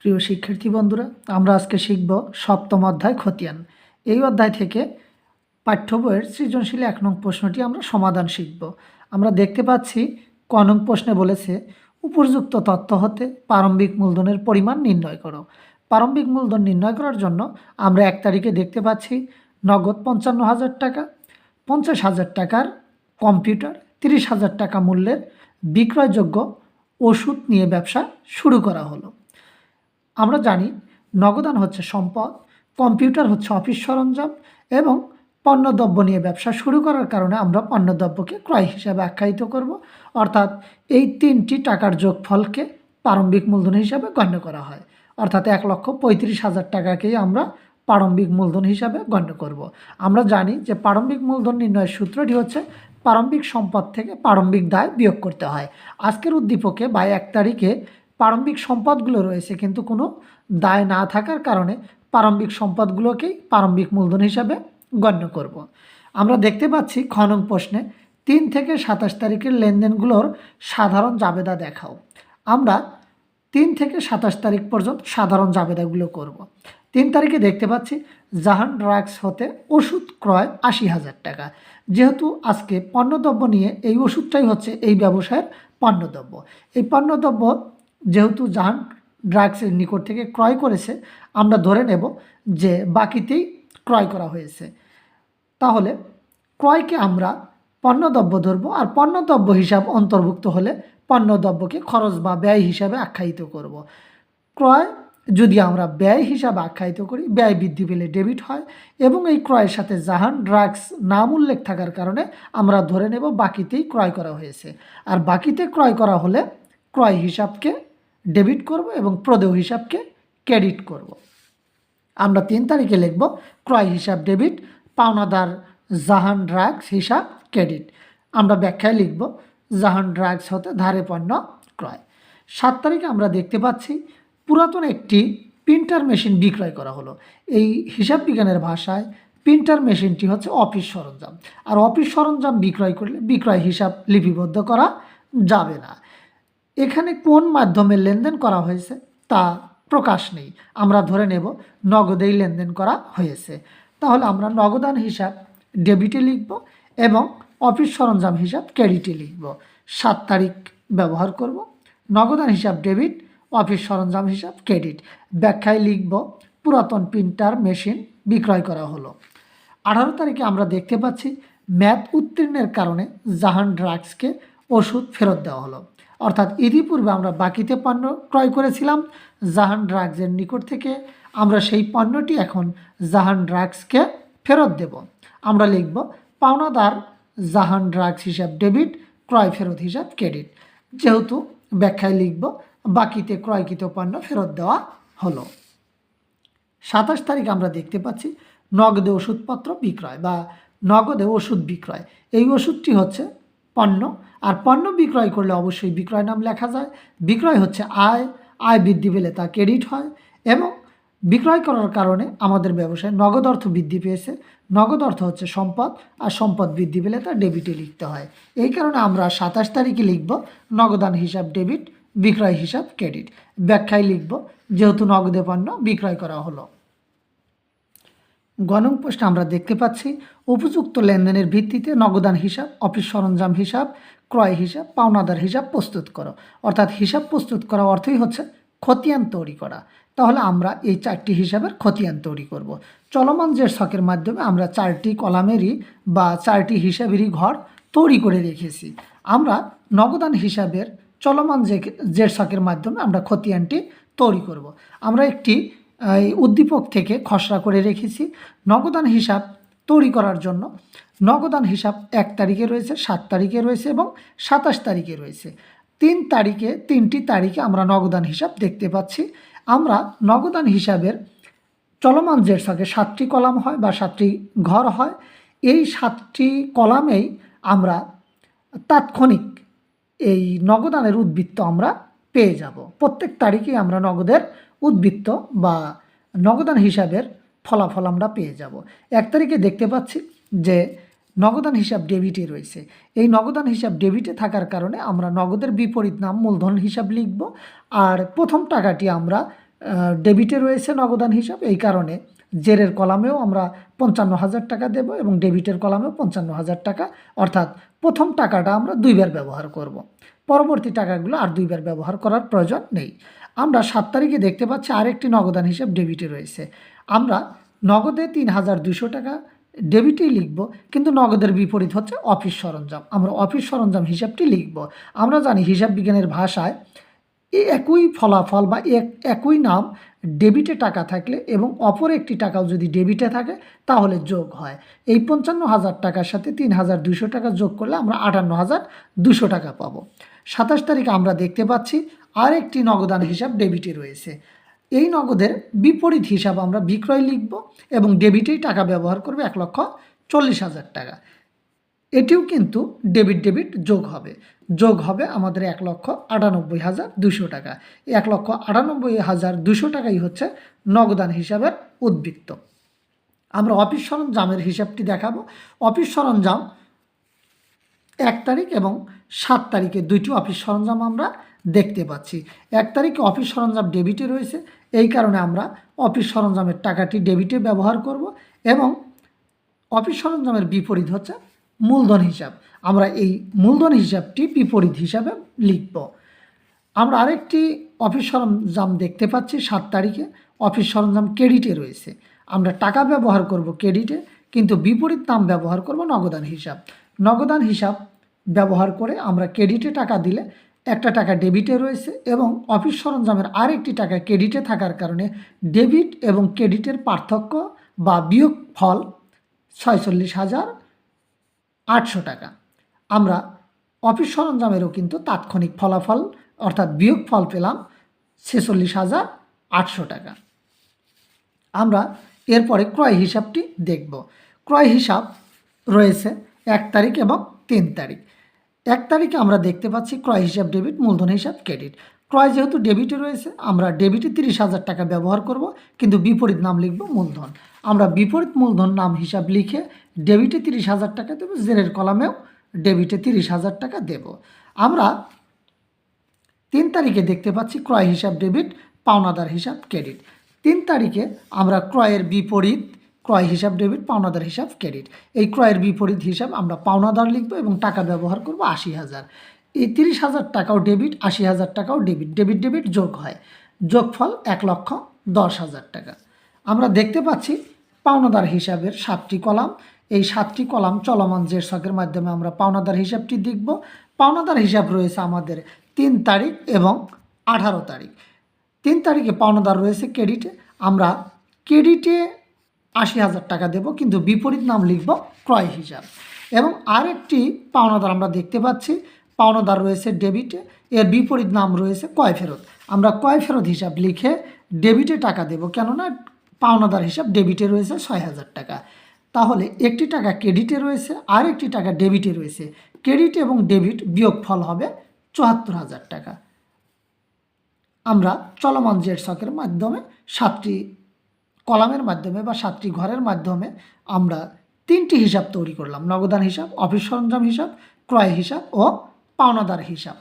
প্রিয় শিক্ষার্থী বন্ধুরা, আমরা আজকে শিখব সপ্তম অধ্যায় খতিয়ান। এই অধ্যায় থেকে পাঠ্য বইয়ের সৃজনশীল ১ নং প্রশ্নটি আমরা সমাধান শিখব। আমরা দেখতে পাচ্ছি ক নং প্রশ্নে বলেছে উপযুক্ত তথ্য হতে প্রারম্ভিক মূলধনের পরিমাণ নির্ণয় করো। প্রারম্ভিক মূলধন নির্ণয় করার জন্য আমরা ১ তারিখে দেখতে পাচ্ছি নগদ ৫৫,০০০ টাকা, ৫০,০০০ টাকার কম্পিউটার, ৩০,০০০ টাকা মূল্যের বিক্রয়যোগ্য ওষুধ নিয়ে ব্যবসা শুরু করা হলো। আমরা জানি নগদান হচ্ছে সম্পদ, কম্পিউটার হচ্ছে অফিস সরঞ্জাম এবং পণ্যদ্রব্য নিয়ে ব্যবসা শুরু করার কারণে আমরা পণ্যদ্রব্যকে ক্রয় হিসাবে আখ্যায়িত করব। অর্থাৎ এই ৩টি টাকার যোগফলকে প্রারম্ভিক মূলধন হিসাবে গণ্য করা হয়। অর্থাৎ ১,৩৫,০০০ টাকাকেই আমরা প্রারম্ভিক মূলধন হিসাবে গণ্য করব। আমরা জানি যে প্রারম্ভিক মূলধন নির্ণয়ের সূত্রটি হচ্ছে প্রারম্ভিক সম্পদ থেকে প্রারম্ভিক দায় বিয়োগ করতে হয়। আজকের উদ্দীপকে বা ১ তারিখে প্রারম্ভিক সম্পদগুলো রয়েছে, কিন্তু কোনো দায় না থাকার কারণে প্রারম্ভিক সম্পদগুলোকেই প্রারম্ভিক মূলধন হিসাবে গণ্য করব। আমরা দেখতে পাচ্ছি খ নং প্রশ্নে ৩ থেকে ২৭ তারিখের লেনদেনগুলোর সাধারণ জাবেদা দেখাও। আমরা ৩ থেকে ২৭ তারিখ পর্যন্ত সাধারণ জাবেদাগুলো করব। ৩ তারিখে দেখতে পাচ্ছি জাহান ড্রাগস হতে ওষুধ ক্রয় ৮০,০০০ টাকা। যেহেতু আজকে পণ্যদ্রব্য নিয়ে এই ওষুধটাই হচ্ছে এই ব্যবসায়ের পণ্যদ্রব্য। এই পণ্যদ্রব্য যেহেতু জাহান ড্রাগসের নিকট থেকে ক্রয় করেছে, আমরা ধরে নেব যে বাকিতেই ক্রয় করা হয়েছে। তাহলে ক্রয়কে আমরা পণ্যদ্রব্য ধরব, আর পণ্যদ্রব্য হিসাব অন্তর্ভুক্ত হলে পণ্যদ্রব্যকে খরচ বা ব্যয় হিসাবে আখ্যায়িত করব। ক্রয় যদি আমরা ব্যয় হিসাবে আখ্যায়িত করি, ব্যয় বৃদ্ধি পেলে ডেবিট হয় এবং এই ক্রয়ের সাথে জাহান ড্রাগস নাম উল্লেখ থাকার কারণে আমরা ধরে নেব বাকিতেই ক্রয় করা হয়েছে। আর বাকিতে ক্রয় করা হলে ক্রয় হিসাবকে ডেবিট করব এবং প্রদেয় হিসাবকে ক্রেডিট করব। আমরা ৩ তারিখে লিখব ক্রয় হিসাব ডেবিট, পাওনাদার জাহান ড্রাগস হিসাব ক্রেডিট। আমরা ব্যাখ্যায় লিখব জাহান ড্রাগস হতে ধারে পণ্য ক্রয়। ৭ তারিখে আমরা দেখতে পাচ্ছি পুরাতন একটি প্রিন্টার মেশিন বিক্রয় করা হলো। এই হিসাব বিজ্ঞানের ভাষায় প্রিন্টার মেশিনটি হচ্ছে অফিস সরঞ্জাম, আর অফিস সরঞ্জাম বিক্রয় করলে বিক্রয় হিসাব লিপিবদ্ধ করা যাবে না। এখানে কোন মাধ্যমে লেনদেন করা হয়েছে তা প্রকাশ নেই, আমরা ধরে নেব নগদেই লেনদেন করা হয়েছে। তাহলে আমরা নগদান হিসাব ডেবিটে লিখব এবং অফিস সরঞ্জাম হিসাব ক্রেডিটে লিখব। ৭ তারিখ ব্যবহার করব। নগদান হিসাব ডেবিট, অফিস সরঞ্জাম হিসাব ক্রেডিট। ব্যাখ্যায় লিখব পুরাতন প্রিন্টার মেশিন বিক্রয় করা হলো। ১৮ তারিখে আমরা দেখতে পাচ্ছি ম্যাথ উত্তীর্ণের কারণে জাহান ড্রাগসকে ওষুধ ফেরত দেওয়া হলো। অর্থাৎ ইতিপূর্বে আমরা বাকিতে পণ্য ক্রয় করেছিলাম জাহান ড্রাগসের নিকট থেকে, আমরা সেই পণ্যটি এখন জাহান ড্রাগসকে ফেরত দেব। আমরা লিখব পাওনাদার জাহান ড্রাগস হিসাব ডেবিট, ক্রয় ফেরত হিসাব ক্রেডিট। যেহেতু ব্যাখ্যায় লিখব বাকিতে ক্রয়কৃত পণ্য ফেরত দেওয়া হলো। ২৭ তারিখ আমরা দেখতে পাচ্ছি নগদে ওষুধপত্র বিক্রয় বা নগদে ওষুধ বিক্রয়। এই ওষুধটি হচ্ছে পণ্য, আর পণ্য বিক্রয় করলে অবশ্যই বিক্রয় নাম লেখা যায়। বিক্রয় হচ্ছে আয়, আয় বৃদ্ধি পেলে তা ক্রেডিট হয় এবং বিক্রয় করার কারণে আমাদের ব্যবসায় নগদ অর্থ বৃদ্ধি পেয়েছে। নগদ অর্থ হচ্ছে সম্পদ, আর সম্পদ বৃদ্ধি পেলে তা ডেবিটে লিখতে হয়। এই কারণে আমরা ২৭ তারিখে লিখব নগদান হিসাব ডেবিট, বিক্রয় হিসাব ক্রেডিট। ব্যাখ্যায় লিখব যেহেতু নগদে পণ্য বিক্রয় করা হলো। গ নং প্রশ্নে আমরা দেখতে পাচ্ছি উপযুক্ত লেনদেনের ভিত্তিতে নগদান হিসাব, অফিস সরঞ্জাম হিসাব, ক্রয় হিসাব, পাওনাদার হিসাব প্রস্তুত করো। অর্থাৎ হিসাব প্রস্তুত করা অর্থই হচ্ছে খতিয়ান তৈরি করা। তাহলে আমরা এই 4টি হিসাবের খতিয়ান তৈরি করব। চলমান যে ছকের মাধ্যমে আমরা 4টি কলামেরই বা 4টি হিসাবেরই ঘর তৈরি করে রেখেছি। আমরা নগদান হিসাবের চলমান যে ছকের মাধ্যমে আমরা খতিয়ানটি তৈরি করব। আমরা একটি উদ্দীপক থেকে খসড়া করে রেখেছি। নগদান হিসাব তৈরি করার জন্য নগদান হিসাব 1 তারিখে রয়েছে, 7 তারিখে রয়েছে এবং 27 তারিখে রয়েছে। 3 তারিখে 3টি তারিখে আমরা নগদান হিসাব দেখতে পাচ্ছি। আমরা নগদান হিসাবের চলমান যে ছকে 7টি কলাম হয় বা 7টি ঘর হয়। এই 7টি কলামেই আমরা তাৎক্ষণিক এই নগদানের উদ্বৃত্ত আমরা পেয়ে যাব। প্রত্যেক তারিখে আমরা নগদের উদ্বৃত্ত বা নগদান হিসাবের ফলাফল আমরা পেয়ে যাব। 1 তারিখে দেখতে পাচ্ছি যে নগদান হিসাব ডেবিটে রয়েছে। এই নগদান হিসাব ডেবিটে থাকার কারণে আমরা নগদের বিপরীত নাম মূলধন হিসাব লিখব, আর প্রথম টাকাটি আমরা ডেবিটে রয়েছে নগদান হিসাব, এই কারণে জেরের কলামেও আমরা 55,000 টাকা দেব এবং ডেবিটের কলামেও 55,000 টাকা, অর্থাৎ প্রথম টাকাটা আমরা দুইবার ব্যবহার করব। পরবর্তী টাকাগুলো আর দুইবার ব্যবহার করার প্রয়োজন নেই। আমরা 7 তারিখে দেখতে পাচ্ছি আরেকটি নগদান হিসাব ডেবিটে রয়েছে। আমরা নগদে 3,200 টাকা ডেবিটেই লিখব, কিন্তু নগদের বিপরীত হচ্ছে অফিস সরঞ্জাম। আমরা অফিস সরঞ্জাম হিসাবটি লিখব। আমরা জানি হিসাব বিজ্ঞানের ভাষায় একই ফলাফল বা একই নাম ডেবিটে টাকা থাকলে এবং অপর একটি টাকাও যদি ডেবিটে থাকে তাহলে যোগ হয়। এই 55,000 টাকার সাথে 3,200 টাকা যোগ করলে আমরা 58,200 টাকা পাবো। 27 তারিখে আমরা দেখতে পাচ্ছি আরেকটি নগদান হিসাব ডেবিটে রয়েছে। এই নগদের বিপরীত হিসাব আমরা বিক্রয় লিখব এবং ডেবিটেই টাকা ব্যবহার করবে 1,40,000 টাকা। এটিও কিন্তু ডেবিট যোগ হবে আমাদের 1,98,200 টাকা। 1,98,200 টাকাই হচ্ছে নগদান হিসাবের উদ্বৃত্ত। আমরা অফিস সরঞ্জামের হিসাবটি দেখাবো। অফিস সরঞ্জাম 1 তারিখ এবং 7 তারিখে দুইটি অফিস সরঞ্জাম আমরা দেখতে পাচ্ছি। 1 তারিখে অফিস সরঞ্জাম ডেবিটে রয়েছে, এই কারণে আমরা অফিস সরঞ্জামের টাকাটি ডেবিটে ব্যবহার করব এবং অফিস সরঞ্জামের বিপরীত হচ্ছে মূলধন হিসাব। আমরা এই মূলধন হিসাবটি বিপরীত হিসাবে লিখব। আমরা আরেকটি অফিস সরঞ্জাম দেখতে পাচ্ছি 7 তারিখে অফিস সরঞ্জাম ক্রেডিটে রয়েছে। আমরা টাকা ব্যবহার করব ক্রেডিটে, কিন্তু বিপরীত নাম ব্যবহার করব নগদান হিসাব। নগদান হিসাব ব্যবহার করে আমরা ক্রেডিটে টাকা দিলে একটা টাকা ডেবিটে রয়েছে এবং অফিস সরঞ্জামের আরেকটি টাকা ক্রেডিটে থাকার কারণে ডেবিট এবং ক্রেডিটের পার্থক্য বা বিয়োগ ফল 46,800 টাকা। আমরা অফিস সরঞ্জামেরও কিন্তু তাৎক্ষণিক ফলাফল অর্থাৎ বিয়োগ ফল পেলাম 46,800 টাকা। আমরা এরপরে ক্রয় হিসাবটি দেখব। ক্রয় হিসাব রয়েছে 1 তারিখ এবং 3 তারিখ। 1 তারিখে আমরা দেখতে পাচ্ছি ক্রয় হিসাব ডেবিট, মূলধন হিসাব ক্রেডিট। ক্রয় যেহেতু ডেবিটে রয়েছে আমরা ডেবিটে 30,000 টাকা ব্যবহার করব, কিন্তু বিপরীত নাম লিখব মূলধন। আমরা বিপরীত মূলধন নাম হিসাব লিখে ডেবিটে 30,000 টাকা দেব, জেরের কলামেও ডেবিটে 30,000 টাকা দেব। আমরা 3 তারিখে দেখতে পাচ্ছি ক্রয় হিসাব ডেবিট, পাওনাদার হিসাব ক্রেডিট। 3 তারিখে আমরা ক্রয়ের বিপরীত ক্রয় হিসাব ডেবিট, পাওনাদার হিসাব ক্রেডিট। এই ক্রয়ের বিপরীত হিসাব আমরা পাওনাদার লিখব এবং টাকা ব্যবহার করব 80,000। এই 30,000 টাকাও ডেবিট, 80,000 টাকাও ডেবিট যোগ হয়, যোগফল 1,10,000 টাকা। আমরা দেখতে পাচ্ছি পাওনাদার হিসাবের 7টি কলাম। এই 7টি কলাম চলমান জের ছকের মাধ্যমে আমরা পাওনাদার হিসাবটি দেখব। পাওনাদার হিসাব রয়েছে আমাদের 3 তারিখ এবং 18 তারিখ। 3 তারিখে পাওনাদার রয়েছে ক্রেডিটে, আমরা ক্রেডিটে 80,000 টাকা দেব, কিন্তু বিপরীত নাম লিখব ক্রয় হিসাব। এবং আরেকটি পাওনাদার আমরা দেখতে পাচ্ছি পাওনাদার রয়েছে ডেবিটে, এর বিপরীত নাম রয়েছে ক্রয় ফেরত। আমরা ক্রয় ফেরত হিসাব লিখে ডেবিটে টাকা দেব, কেননা পাওনাদার হিসাব ডেবিটে রয়েছে 6,000 টাকা। তাহলে একটি টাকা ক্রেডিটে রয়েছে আর একটি টাকা ডেবিটে রয়েছে, ক্রেডিট এবং ডেবিট বিয়োগফল হবে 74,000 টাকা। আমরা চলমান জেড ছকের মাধ্যমে 7টি কলামের মাধ্যমে বা 7টি ঘরের মাধ্যমে আমরা 3টি হিসাব তৈরি করলাম: নগদান হিসাব, অফিস সরঞ্জাম হিসাব, ক্রয় হিসাব ও পাওনাদার হিসাব।